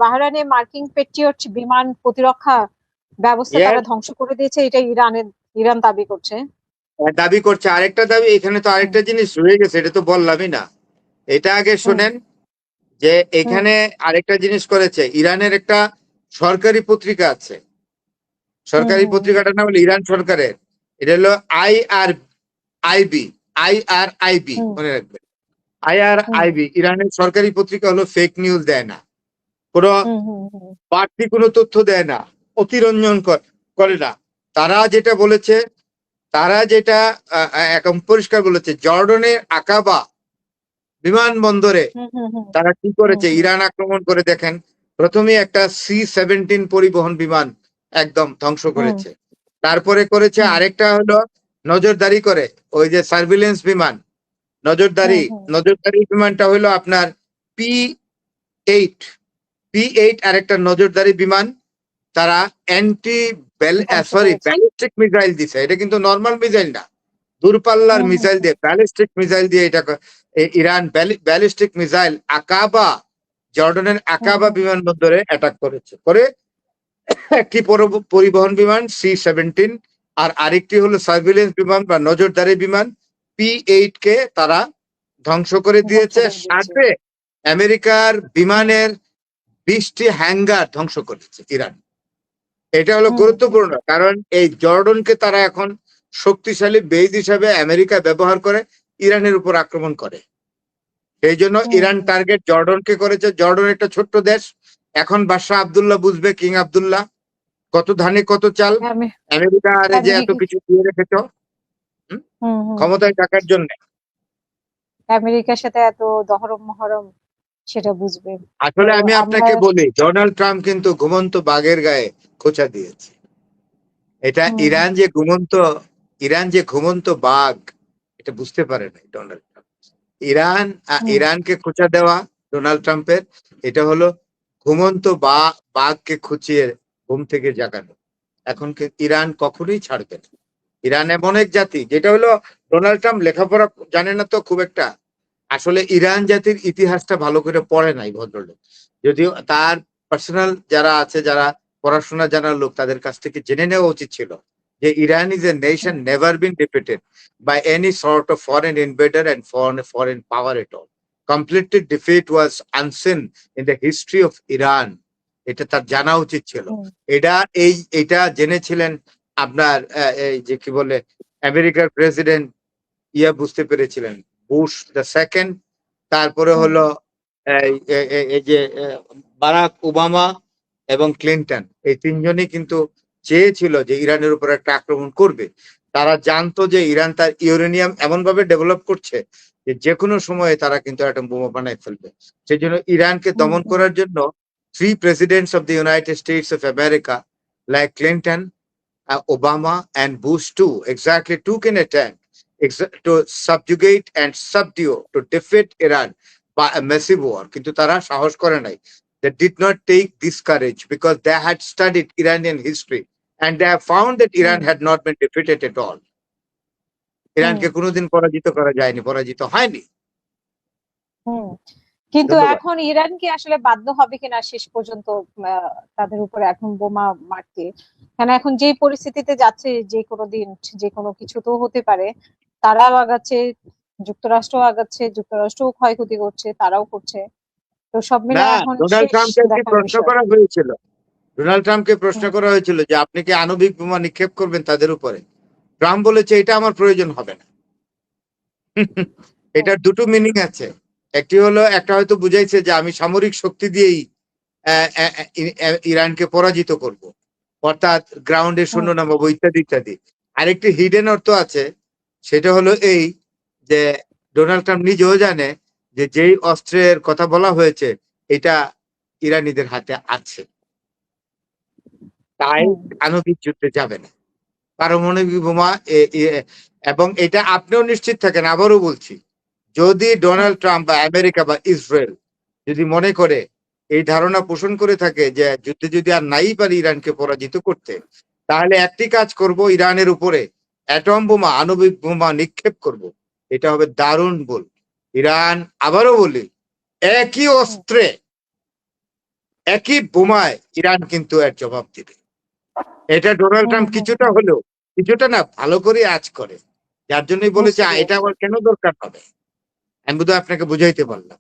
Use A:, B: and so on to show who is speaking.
A: বাহরাইনে মার্কিন পেট্রিয়ট বিমান প্রতিরক্ষা ব্যবস্থা তারা ধ্বংস করে দিয়েছে, এটা ইরান দাবি করছে।
B: দাবি করছে। আরেকটা দাবি, এখানে তো আরেকটা জিনিস রয়ে গেছে, এটা তো বললামই না। এটা আগে শোনেন যে এখানে আরেকটা জিনিস করেছে। ইরানের একটা সরকারি পত্রিকা আছে, সরকারি পত্রিকাটার নাম হলো ইরান সরকারের, এটা হলো IRIB, মনে রাখবেন, IRIB। ইরানের সরকারি পত্রিকা হলো ফেক নিউজ দেয় না, কোনো বাড়তি কোনো তথ্য দেয় না, অতিরঞ্জন করে না। তারা যেটা বলেছে, তারা যেটা একদম পরিষ্কার বলেছে, জর্ডনের আকাবা বিমানবন্দরে তারা কি করেছে, ইরান আক্রমণ করে। দেখেন, প্রথমে একটা C-17 পরিবহন বিমান একদম ধ্বংস করেছে। তারপরে করেছে আরেকটা হলো নজরদারি করে, ওই যে সার্ভিলেন্স বিমান, নজরদারি বিমানটা হলো আপনার P-8 আরেকটা নজরদারি বিমান। তারা ব্যালিস্টিক মিসাইল দিছে। এটা কিন্তু নর্মাল মিসাইল না, দূরপাল্লার মিসাইল দিয়ে, ব্যালিস্টিক মিসাইল দিয়ে এটা ইরান ব্যালিস্টিক মিসাইল আকাবা, জর্ডানের আকাবা বিমানবন্দরে অ্যাটাক করেছে। করে একটি পরিবহন বিমান C-17 আর আরেকটি হলো সার্ভিলেন্স বিমান বা নজরদারি বিমান P-8 কে তারা ধ্বংস করে দিয়েছে। সাথে আমেরিকার বিমানের 20টি হ্যাঙ্গার ধ্বংস করেছে ইরান। এটা হলো গুরুত্বপূর্ণ, কারণ এই জর্ডনকে তারা এখন শক্তিশালী বেজ হিসাবে আমেরিকা ব্যবহার করে ইরানের উপর আক্রমণ করে। এই জন্য ইরান টার্গেট জর্ডনকে করেছে। জর্ডন একটা ছোট্ট দেশ। এখন বাদশাহ আব্দুল্লাহ বুঝবে, কিং আব্দুল্লাহ, কত ধানে কত চাল। আমেরিকা আরে যে এত কিছু দিয়ে রেখেছ ক্ষমতায় থাকার জন্য,
A: আমেরিকার সাথে এত দহরম মহরম, সেটা বুঝবে।
B: আসলে আমি আপনাকে বলি, ডোনাল্ড ট্রাম্প কিন্তু ঘুমন্ত বাঘের গায়ে খোঁচা দিয়েছে। এটা ইরান যে ঘুমন্ত বাঘ, এটা বুঝতে পারে না ডোনাল্ড ট্রাম্প। ইরানকে খোঁচা দেওয়া ডোনাল্ড ট্রাম্পের, এটা হলো ঘুমন্ত বাঘকে খুঁচিয়ে ঘুম থেকে জাগানো। এখন ইরান কখনোই ছাড়বে না। ইরান এমন এক জাতি, যেটা হলো ডোনাল্ড ট্রাম্প লেখাপড়া জানে না তো খুব একটা। আসলে ইরান জাতির ইতিহাসটা ভালো করে পড়ে নাই ভদ্রলোক। যদিও তার পার্সোনাল যারা আছে, যারা পড়াশোনা জানার লোক, তাদের কাছ থেকে জেনে নেওয়া উচিত ছিল যে Iran is a nation never been defeated by any sort of foreign invader and foreign power at all. Completely defeat was unseen in the history of Iran. এটা তার জানা উচিত ছিল। এটা জেনেছিলেন আপনার এই যে কি বলে আমেরিকার প্রেসিডেন্ট বুঝতে পেরেছিলেন, বুশ দ্য সেকেন্ড। তারপরে হলো এই যে বারাক ওবামা এবং ক্লিন্টন, এই তিনজনই কিন্তু চেয়েছিল যে ইরানের উপর একটা আক্রমণ করবে। তারা জানতো যে ইরান তার ইউরেনিয়াম এমন ভাবে ডেভেলপ করছে যে কোনো সময়ে তারা কিন্তু একটা বোমা বানায় ফেলবে। সেই জন্য ইরানকে দমন করার জন্য 3 presidents of the United States of America, like Clinton, Obama, and Bush too, exactly took an attempt to subjugate and subdue, to defeat Iran by a massive war. কিন্তু তারা সাহস করে নাই। They did not take this courage because they had studied Iranian history and they have found that Iran had not been defeated at all. ইরানকে কোনোদিন পরাজিত করা যায়নি, পরাজিত হয়নি।
A: কিন্তু এখন ইরান কি আসলে বাধ্য হবে কিনা শেষ পর্যন্ত তাদের উপরে এখন বোমা মারতে? কেন এখন যে পরিস্থিতিতে যাচ্ছে, যে কোনো দিন যে কোনো কিছু তো হতে পারে। তারাও আগাচ্ছে, যুক্তরাষ্ট্র আগাচ্ছে, যুক্তরাষ্ট্রও ক্ষয়ক্ষতি করছে, তারাও করছে। তো সব মিলে এখন
B: ডোনাল্ড ট্রাম্পকে প্রশ্ন করা হয়েছিল, ডোনাল্ড ট্রাম্পকে প্রশ্ন করা হয়েছিল যে আপনি কি আণবিক বোমা নিক্ষেপ করবেন তাদের উপরে? ট্রাম্প বলেছে এটা আমার প্রয়োজন হবে না। এটার দুটো মিনিং আছে। একটি হলো, একটা হয়তো বুঝাইছে যে আমি সামরিক শক্তি দিয়েই ইরানকে পরাজিত করব, অর্থাৎ গ্রাউন্ডে শূন্য নামাবো ইত্যাদি ইত্যাদি। আরেকটি হিডেন অর্থ আছে, সেটা হলো এই যে ডোনাল্ড ট্রাম্প নিজেও জানে যে যেই অস্ত্রের কথা বলা হয়েছে এটা ইরানিদের হাতে আছে, তাই আণবিক যুদ্ধে যাবে না, পারমাণবিক বোমা। এবং এটা আপনিও নিশ্চিত থাকেন, আবারও বলছি, যদি ডোনাল্ড ট্রাম্প বা আমেরিকা বা ইসরায়েল যদি মনে করে, এই ধারণা পোষণ করে থাকে যে যুদ্ধে যদি আর নাই পারি ইরানকে পরাজিত করতে, তাহলে একটি কাজ করব, ইরানের উপরে অ্যাটম বোমা, আণবিক বোমা নিক্ষেপ করব। এটা হবে দারুণ ভুল। ইরান, আবারও বলি, একই অস্ত্রে একই বোমায় ইরান কিন্তু এর জবাব দিবে। এটা ডোনাল্ড
A: হুম
B: ট্রাম্প
A: হুম
B: কিছুটা
A: হুম,
B: হলেও, কিছুটা না, ভালো করে আজ করে, যার জন্যই বলেছে
A: বুঝতে
B: এটা
A: পেরেছি।
B: আবার কেন দরকার হবে। আমি বোধহয় আপনাকে বুঝাইতে পারলাম।